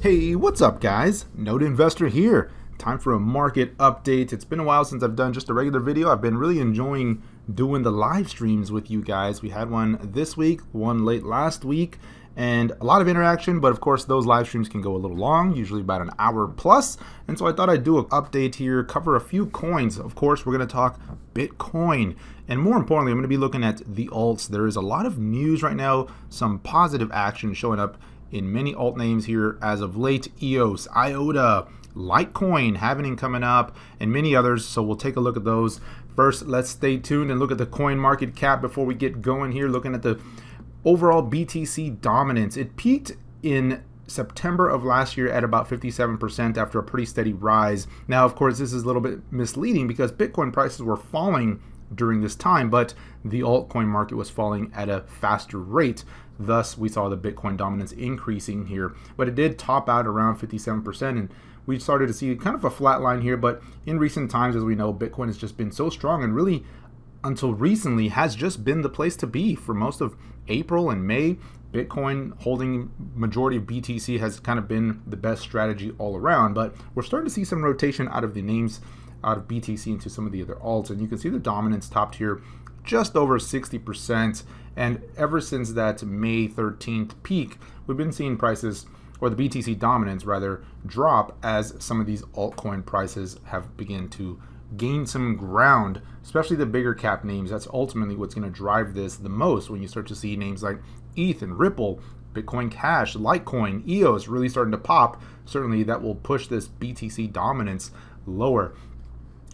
Hey, what's up guys? Node Investor here. Time for a market update. It's been a while since I've done just a regular video. I've been really enjoying doing the live streams with you guys. We had one this week, one late last week, and a lot of interaction, but of course those live streams can go a little long, usually about an hour plus. And so I thought I'd do an update here, cover a few coins. Of course, we're going to talk Bitcoin. And more importantly, I'm going to be looking at the alts. There is a lot of news right now, some positive action showing up in many alt names here as of late. EOS, IOTA, Litecoin, Halving coming up, and many others. So we'll take a look at those. First, let's stay tuned and look at the coin market cap before we get going here, looking at the overall BTC dominance. It peaked in September of last year at about 57% after a pretty steady rise. Now, of course, this is a little bit misleading because Bitcoin prices were falling during this time, but the altcoin market was falling at a faster rate. Thus, we saw the Bitcoin dominance increasing here, but it did top out around 57%, and we started to see kind of a flat line here. But in recent times, as we know, Bitcoin has just been so strong, and really until recently has just been the place to be for most of April and May. Bitcoin holding majority of BTC has kind of been the best strategy all around, but we're starting to see some rotation out of the names out of BTC into some of the other alts, and you can see the dominance topped here just over 60%. And ever since that May 13th peak, we've been seeing prices, or the BTC dominance rather, drop as some of these altcoin prices have begun to gain some ground, especially the bigger cap names. That's ultimately what's going to drive this the most when you start to see names like ETH and Ripple, Bitcoin Cash, Litecoin, EOS really starting to pop. Certainly that will push this BTC dominance lower.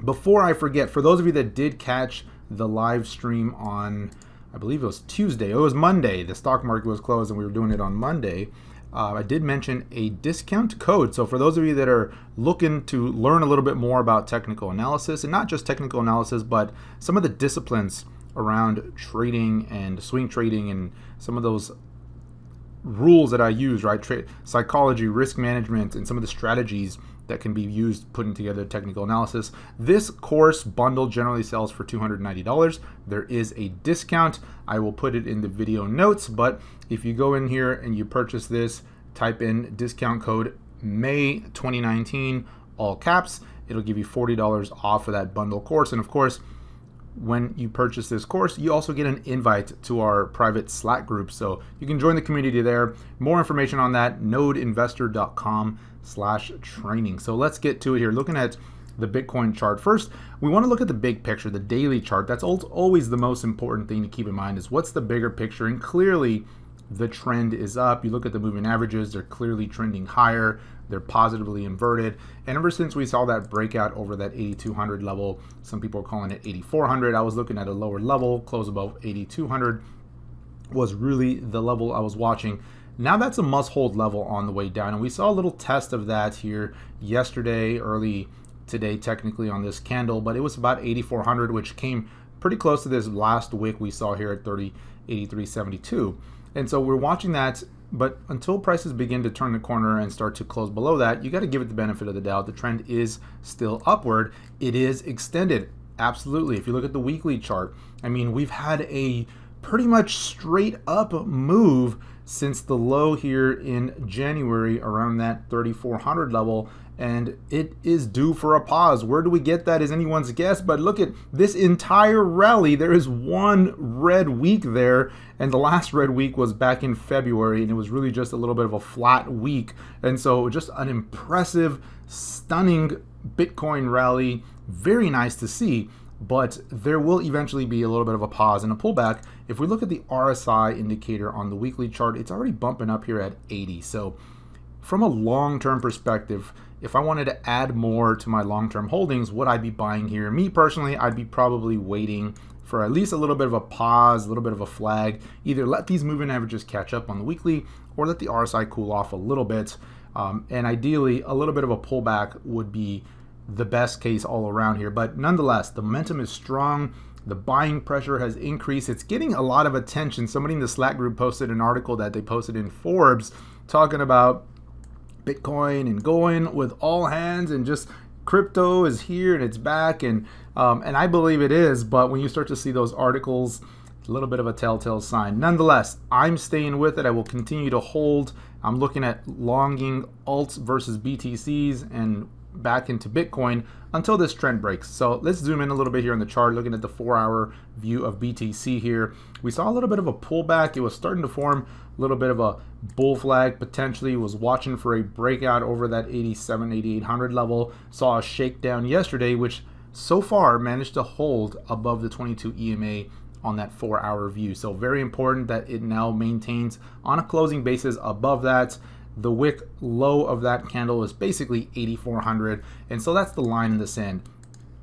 Before I forget, for those of you that did catch the live stream on, I believe it was Tuesday, it was Monday, the stock market was closed and we were doing it on Monday, I did mention a discount code. So for those of you that are looking to learn a little bit more about technical analysis, and not just technical analysis, but some of the disciplines around trading and swing trading and some of those rules that I use, right? Psychology, risk management, and some of the strategies that can be used putting together technical analysis. This course bundle generally sells for $290. There is a discount. I will put it in the video notes, but if you go in here and you purchase this, type in discount code May 2019, all caps, it'll give you $40 off of that bundle course. And of course, when you purchase this course, you also get an invite to our private Slack group. So you can join the community there. More information on that, nodeinvestor.com/training. So let's get to it here. Looking at the Bitcoin chart. First, we want to look at the big picture, the daily chart. That's always the most important thing to keep in mind, is what's the bigger picture. And clearly the trend is up. You look at the moving averages, they're clearly trending higher. They're positively inverted. And ever since we saw that breakout over that 8,200 level, some people are calling it 8,400. I was looking at a lower level, close above 8,200 was really the level I was watching. Now that's a must-hold level on the way down. And we saw a little test of that here yesterday, early today technically on this candle, but it was about 8,400, which came pretty close to this last wick we saw here at 83.72. And so we're watching that. But until prices begin to turn the corner and start to close below that, you got to give it the benefit of the doubt. The trend is still upward. It is extended. Absolutely. If you look at the weekly chart, I mean, we've had a pretty much straight up move since the low here in January around that 3,400 level, and it is due for a pause. Where do we get that is anyone's guess, but look at this entire rally. There is one red week there, and the last red week was back in February, and it was really just a little bit of a flat week. And so just an impressive, stunning Bitcoin rally. Very nice to see. But there will eventually be a little bit of a pause and a pullback. If we look at the RSI indicator on the weekly chart, it's already bumping up here at 80. So from a long-term perspective, if I wanted to add more to my long-term holdings, would I be buying here? Me personally, I'd be probably waiting for at least a little bit of a pause, a little bit of a flag. Either let these moving averages catch up on the weekly or let the RSI cool off a little bit. And ideally, a little bit of a pullback would be the best case all around here. But nonetheless, the momentum is strong. The buying pressure has increased. It's getting a lot of attention. Somebody in the Slack group posted an article that they posted in Forbes talking about Bitcoin and going with all hands, and just crypto is here and it's back. And I believe it is. But when you start to see those articles a little bit of a telltale sign. Nonetheless, I'm staying with it. I will continue to hold. I'm looking at longing alts versus BTCs and back into Bitcoin until this trend breaks. So let's zoom in a little bit here on the chart, looking at the 4-hour view of BTC here. We saw a little bit of a pullback. It was starting to form a little bit of a bull flag, potentially was watching for a breakout over that 87, 8800 level. Saw a shakedown yesterday, which so far managed to hold above the 22 EMA on that 4-hour view. So very important that it now maintains on a closing basis above that. The wick low of that candle is basically 8,400, and so that's the line in the sand.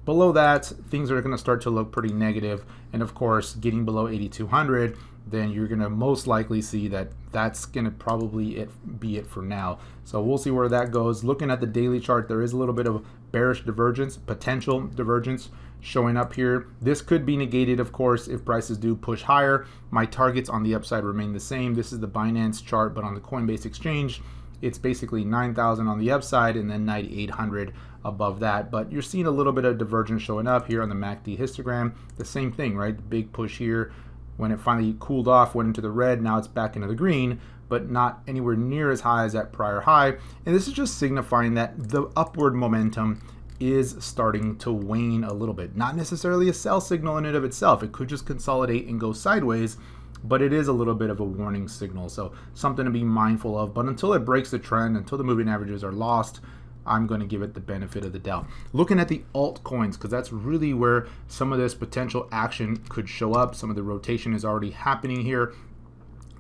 Below that, things are going to start to look pretty negative, and of course, getting below 8,200, then you're going to most likely see that that's going to probably be it for now. So we'll see where that goes. Looking at the daily chart, there is a little bit of bearish divergence, potential divergence showing up here. This could be negated, of course, if prices do push higher. My targets on the upside remain the same. This is the Binance chart, but on the Coinbase exchange, it's basically 9,000 on the upside and then 9,800 above that. But you're seeing a little bit of divergence showing up here on the MACD histogram. The same thing, right? The big push here. When it finally cooled off, went into the red, now it's back into the green, but not anywhere near as high as that prior high. And this is just signifying that the upward momentum is starting to wane a little bit. Not necessarily a sell signal in and of itself. It could just consolidate and go sideways, but it is a little bit of a warning signal. So something to be mindful of. But until it breaks the trend, until the moving averages are lost, I'm going to give it the benefit of the doubt. Looking at the altcoins, because that's really where some of this potential action could show up. Some of the rotation is already happening here.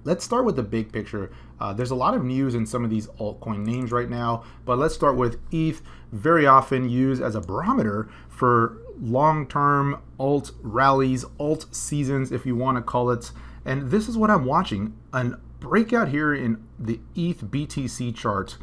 Let's start with the big picture. There's a lot of news in some of these altcoin names right now, but let's start with ETH, very often used as a barometer for long-term alt rallies, alt seasons, if you want to call it. And this is what I'm watching. A breakout here in the ETH BTC chart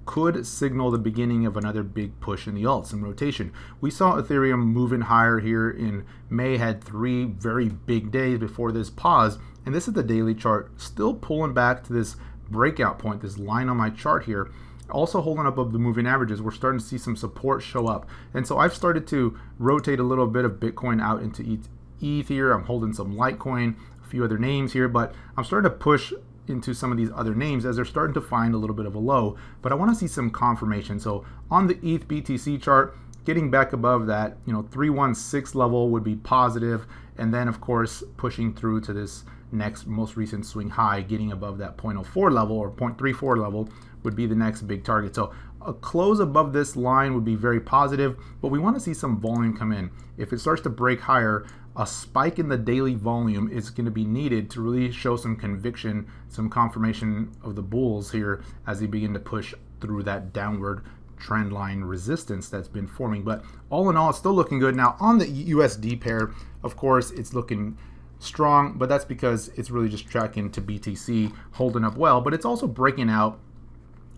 could signal the beginning of another big push in the alts and rotation. We saw Ethereum moving higher here in May, had 3 very big days before this pause, and this is the daily chart, still pulling back to this breakout point, this line on my chart here, also holding up above the moving averages. We're starting to see some support show up, and so I've started to rotate a little bit of Bitcoin out into ETH here. I'm holding some Litecoin, a few other names here, but I'm starting to push into some of these other names as they're starting to find a little bit of a low, but I want to see some confirmation. So on the ETH BTC chart, getting back above that 316 level would be positive, and then of course pushing through to this next most recent swing high, getting above that 0.04 level or 0.34 level would be the next big target. So a close above this line would be very positive, but we want to see some volume come in. If it starts to break higher, a spike in the daily volume is going to be needed to really show some conviction, some confirmation of the bulls here as they begin to push through that downward trend line resistance that's been forming. But all in all, it's still looking good. Now on the USD pair, of course, it's looking strong, but that's because it's really just tracking to BTC, holding up well, but it's also breaking out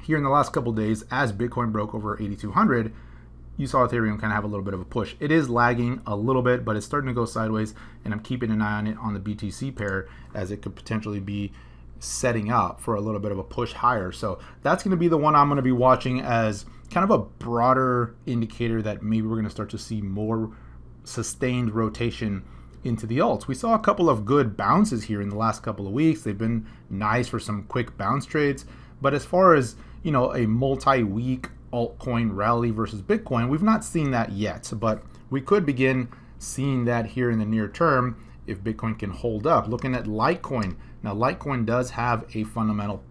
here in the last couple of days. As Bitcoin broke over 8,200, you saw Ethereum kind of have a little bit of a push. It is lagging a little bit, but it's starting to go sideways, and I'm keeping an eye on it on the BTC pair as it could potentially be setting up for a little bit of a push higher. So that's going to be the one I'm going to be watching as kind of a broader indicator that maybe we're going to start to see more sustained rotation into the alts. We saw a couple of good bounces here in the last couple of weeks. They've been nice for some quick bounce trades, but as far as a multi-week altcoin rally versus Bitcoin, we've not seen that yet, but we could begin seeing that here in the near term if Bitcoin can hold up. Looking at Litecoin, now Litecoin does have a fundamental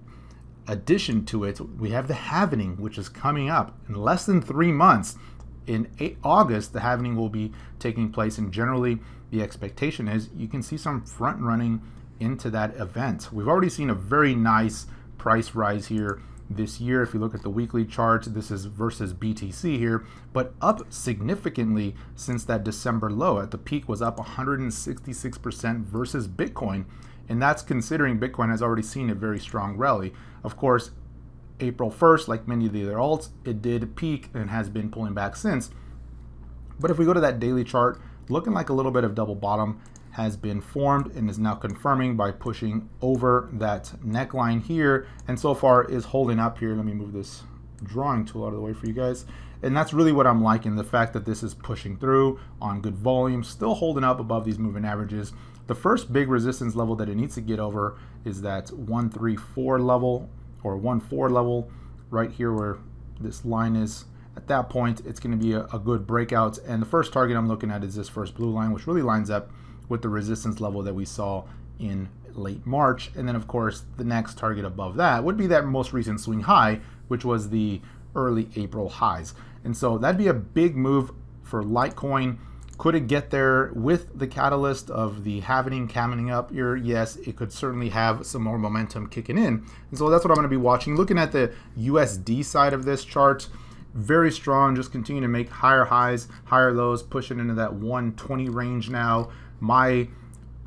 addition to it. We have the halvening, which is coming up in less than 3 months. In August, the halvening will be taking place, and generally the expectation is you can see some front running into that event. We've already seen a very nice price rise here this year. If you look at the weekly charts, this is versus BTC here, but up significantly since that December low. At the peak was up 166% versus Bitcoin, and that's considering Bitcoin has already seen a very strong rally. Of course, April 1st, like many of the other alts, it did peak and has been pulling back since. But if we go to that daily chart, looking like a little bit of double bottom has been formed and is now confirming by pushing over that neckline here, and so far is holding up here. Let me move this drawing tool out of the way for you guys. And that's really what I'm liking, the fact that this is pushing through on good volume, still holding up above these moving averages. the first big resistance level that it needs to get over is that 134 level or 1.4 level right here where this line is. At that point, it's going to be a good breakout. And the first target I'm looking at is this first blue line, which really lines up with the resistance level that we saw in late March. And then, of course, the next target above that would be that most recent swing high, which was the early April highs. And so that'd be a big move for Litecoin. Could it get there with the catalyst of the halving coming up here? Yes, it could certainly have some more momentum kicking in. And so that's what I'm going to be watching. Looking at the USD side of this chart, very strong, just continue to make higher highs, higher lows, pushing into that 120 range now. My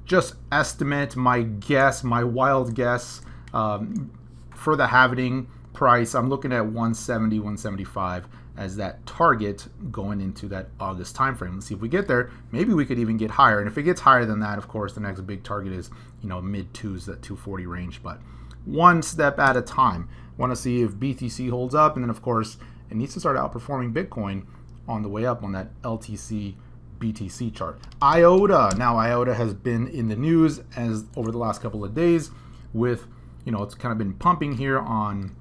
just estimate, my guess, my wild guess for the halving price, I'm looking at 170, 175 as that target going into that August timeframe. Let's see if we get there. Maybe we could even get higher. And if it gets higher than that, of course, the next big target is, mid twos, that 240 range. But one step at a time. Want to see if BTC holds up, and then of course it needs to start outperforming Bitcoin on the way up on that LTC BTC chart. IOTA. Now IOTA has been in the news as over the last couple of days with, it's kind of been pumping here on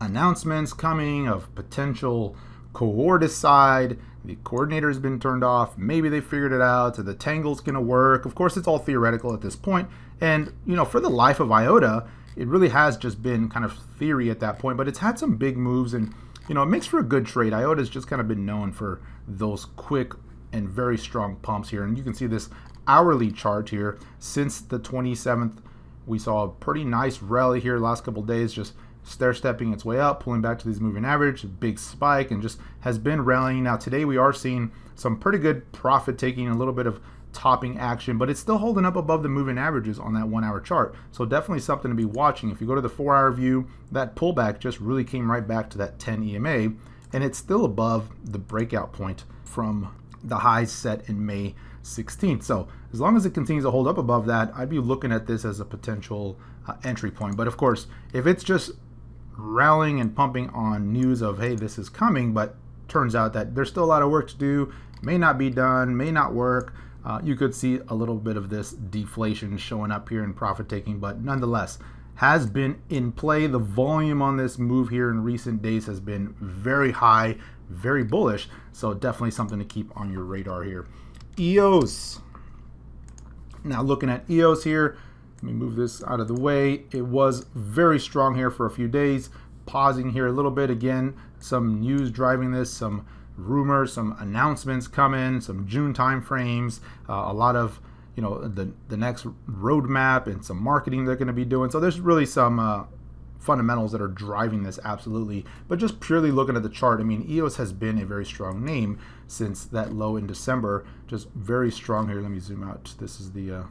announcements coming of potential coordicide. The coordinator has been turned off. Maybe they figured it out. The tangle's going to work. Of course, it's all theoretical at this point. And, for the life of IOTA, it really has just been kind of theory at that point, but it's had some big moves and, it makes for a good trade. IOTA's just kind of been known for those quick and very strong pumps here. And you can see this hourly chart here. Since the 27th, we saw a pretty nice rally here last couple of days, just stair-stepping its way up, pulling back to these moving average, a big spike, and just has been rallying. Now today we are seeing some pretty good profit taking, a little bit of topping action, but it's still holding up above the moving averages on that 1 hour chart. So definitely something to be watching. If you go to the 4 hour view, that pullback just really came right back to that 10 EMA, and it's still above the breakout point from the highs set in May 16th. So as long as it continues to hold up above that, I'd be looking at this as a potential entry point. But of course, if it's just rallying and pumping on news of, hey, this is coming, but turns out that there's still a lot of work to do, may not be done, may not work, you could see a little bit of this deflation showing up here in profit taking, but nonetheless has been in play. The volume on this move here in recent days has been very high, very bullish, so definitely something to keep on your radar here. EOS. Now looking at EOS here, let me move this out of the way. It was very strong here for a few days, pausing here a little bit. Again, some news driving this, some rumors, some announcements coming, some June time frames, a lot of the next roadmap and some marketing they're going to be doing. So there's really some fundamentals that are driving this, absolutely. But just purely looking at the chart, I mean, EOS has been a very strong name since that low in December. Just very strong here. Let me zoom out. This is the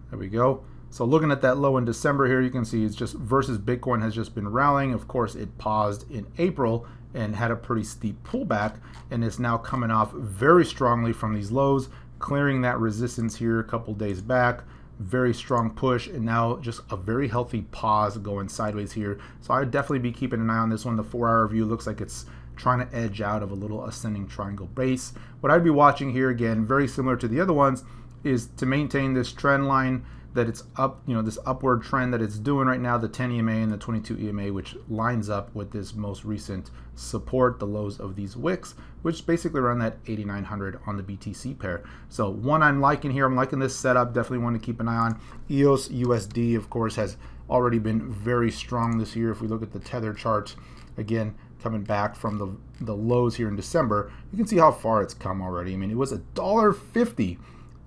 there we go. So looking at that low in December here, you can see it's just versus Bitcoin has just been rallying. Of course, it paused in April and had a pretty steep pullback, and it's now coming off very strongly from these lows, clearing that resistance here a couple days back. Very strong push, and now just a very healthy pause going sideways here. So I would definitely be keeping an eye on this one. The 4 hour view looks like it's trying to edge out of a little ascending triangle base. What I'd be watching here, again, very similar to the other ones, is to maintain this trend line that it's up, this upward trend that it's doing right now, the 10 EMA and the 22 EMA, which lines up with this most recent support, the lows of these wicks, which is basically around that 8,900 on the BTC pair. So one I'm liking here, I'm liking this setup, definitely want to keep an eye on. EOS USD, of course, has already been very strong this year. If we look at the tether chart, again, coming back from the lows here in December, you can see how far it's come already. I mean, it was $1.50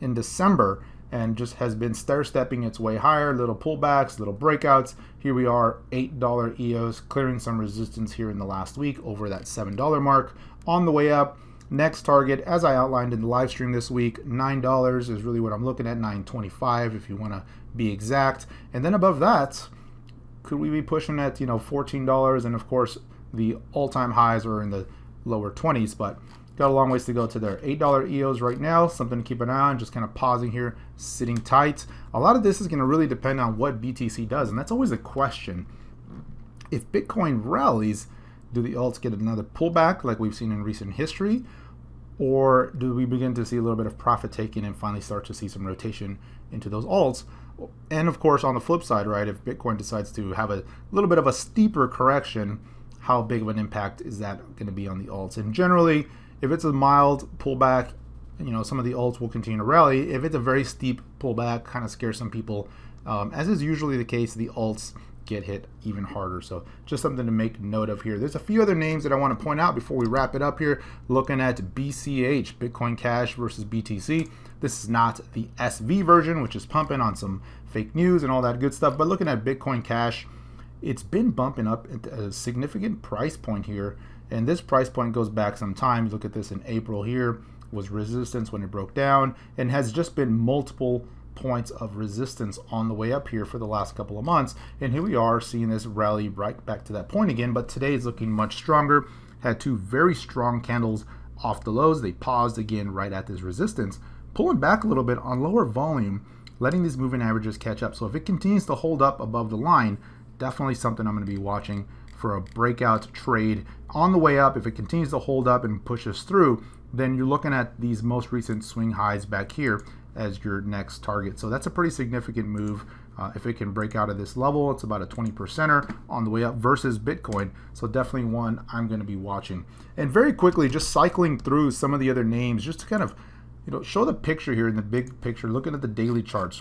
in December, and just has been stair-stepping its way higher, little pullbacks, little breakouts. Here we are, $8 EOS, clearing some resistance here in the last week over that $7 mark. On the way up, next target, as I outlined in the live stream this week, $9 is really what I'm looking at, $9.25 if you want to be exact. And then above that, could we be pushing at $14? And of course, the all-time highs are in the lower 20s, but got a long ways to go to there. $8 EOS right now, something to keep an eye on, just kind of pausing here, sitting tight. A lot of this is going to really depend on what BTC does, and that's always a question. If Bitcoin rallies, do the alts get another pullback like we've seen in recent history? or do we begin to see a little bit of profit taking and finally start to see some rotation into those alts? And of course, on the flip side, right, if Bitcoin decides to have a little bit of a steeper correction, how big of an impact is that going to be on the alts? And generally, if it's a mild pullback, some of the alts will continue to rally. If it's a very steep pullback, kind of scares some people, as is usually the case, the alts get hit even harder. So just something to make note of here. There's a few other names that I want to point out before we wrap it up here. Looking at BCH, Bitcoin Cash versus BTC. This is not the SV version, which is pumping on some fake news and all that good stuff. But looking at Bitcoin Cash, it's been bumping up at a significant price point here. And this price point goes back some time. Look at this in April here, was resistance when it broke down, and has just been multiple points of resistance on the way up here for the last couple of months. And here we are seeing this rally right back to that point again, but today is looking much stronger. Had two very strong candles off the lows. They paused again right at this resistance, pulling back a little bit on lower volume, letting these moving averages catch up. So if it continues to hold up above the line, definitely something I'm going to be watching for a breakout trade on the way up. If it continues to hold up and pushes through, then you're looking at these most recent swing highs back here as your next target. So that's a pretty significant move. If it can break out of this level, it's about a 20%er on the way up versus Bitcoin. So definitely one I'm going to be watching. And very quickly, just cycling through some of the other names, just to kind of show the picture here in the big picture, looking at the daily charts.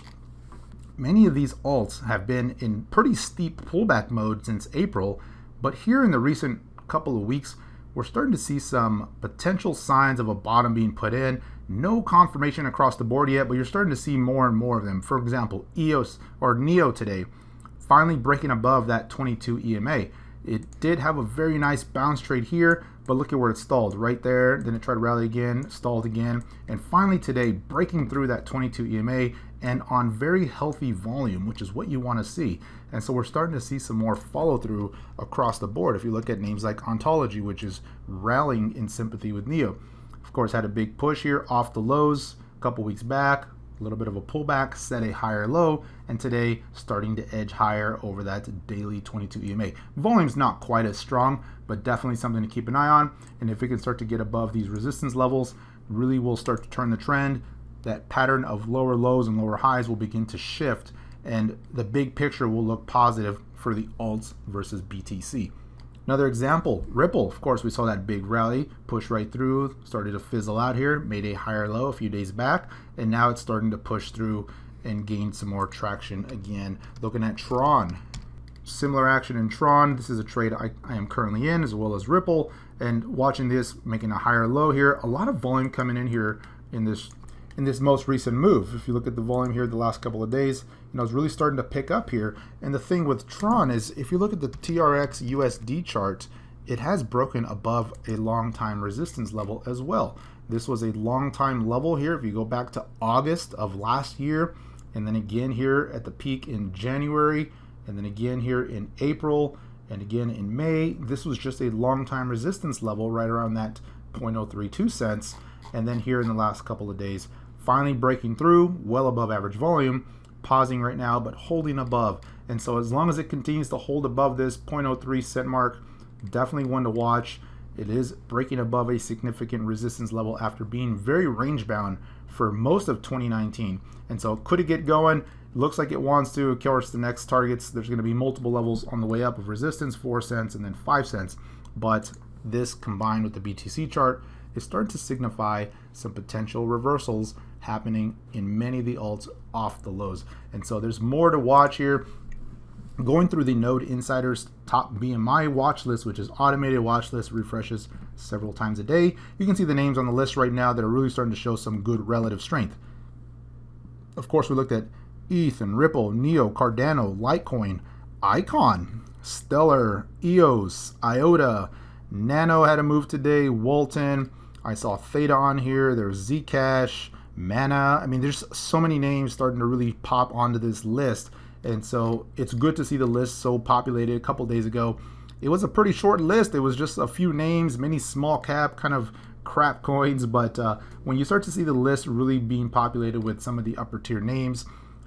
Many of these alts have been in pretty steep pullback mode since April, but here in the recent couple of weeks, we're starting to see some potential signs of a bottom being put in. No confirmation across the board yet, but you're starting to see more and more of them. For example, EOS or NEO today, finally breaking above that 22 EMA. It did have a very nice bounce trade here, but look at where it stalled right there. Then it tried to rally again, stalled again, and finally today breaking through that 22 EMA and on very healthy volume, which is what you want to see. And so we're starting to see some more follow through across the board. If you look at names like Ontology, which is rallying in sympathy with NEO, of course had a big push here off the lows a couple weeks back, a little bit of a pullback, set a higher low, and today starting to edge higher over that daily 22 EMA. Volume's not quite as strong, but definitely something to keep an eye on. And if it can start to get above these resistance levels, really will start to turn the trend. That pattern of lower lows and lower highs will begin to shift, and the big picture will look positive for the alts versus BTC. Another example, Ripple. Of course, we saw that big rally, push right through, started to fizzle out here, made a higher low a few days back, and now it's starting to push through and gain some more traction again. Looking at Tron, similar action in Tron. This is a trade I am currently in, as well as Ripple, and watching this making a higher low here. A lot of volume coming in here in this most recent move. If you look at the volume here the last couple of days, it's really starting to pick up here. And the thing with Tron is, if you look at the TRX USD chart, it has broken above a long time resistance level as well. This was a long time level here. If you go back to August of last year, and then again here at the peak in January, and then again here in April, and again in May, this was just a long time resistance level right around that 0.032 cents. And then here in the last couple of days, finally breaking through, well above average volume, pausing right now, but holding above. And so as long as it continues to hold above this 0.03 cent mark, definitely one to watch. It is breaking above a significant resistance level after being very range bound for most of 2019. And so could it get going? Looks like it wants to. Of course, the next targets, there's going to be multiple levels on the way up of resistance, 4 cents and then 5 cents. But this combined with the BTC chart is starting to signify some potential reversals happening in many of the alts off the lows. And so there's more to watch here. Going through the Node Insider's top BMI watch list, which is automated watch list, refreshes several times a day. You can see the names on the list right now that are really starting to show some good relative strength. Of course, we looked at ETH and Ripple, NEO, Cardano, Litecoin, Icon, Stellar, EOS, IOTA, Nano had a move today, Walton. I saw Theta on here. There's Zcash, Mana. I mean, there's so many names starting to really pop onto this list. And so it's good to see the list so populated. A couple days ago, it was a pretty short list. It was just a few names, many small cap kind of crap coins. But when you start to see the list really being populated with some of the upper tier names,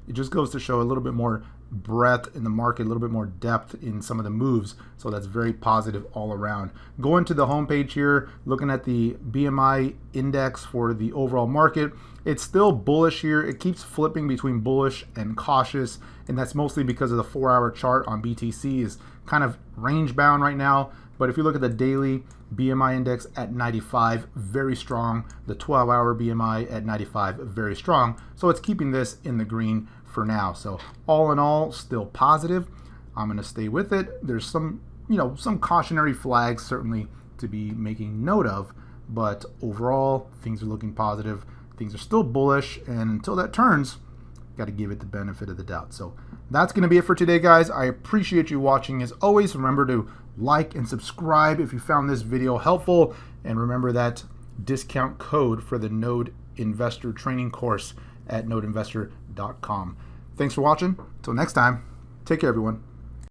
it just goes to show a little bit more breadth in the market, a little bit more depth in some of the moves. So that's very positive all around. Going to the homepage here, looking at the BMI index for the overall market, it's still bullish here. It keeps flipping between bullish and cautious, and that's mostly because of the 4-hour chart on BTC is kind of range bound right now. But if you look at the daily BMI index at 95, very strong. The 12-hour BMI at 95, very strong. So it's keeping this in the green for now. So all in all, still positive. I'm going to stay with it. There's some, some cautionary flags certainly to be making note of, but overall, things are looking positive. Things are still bullish, and until that turns, got to give it the benefit of the doubt. So that's going to be it for today, guys. I appreciate you watching. As always, remember to like and subscribe if you found this video helpful, and remember that discount code for the Node Investor training course at nodeinvestor.com. Thanks for watching. Until next time, take care, everyone.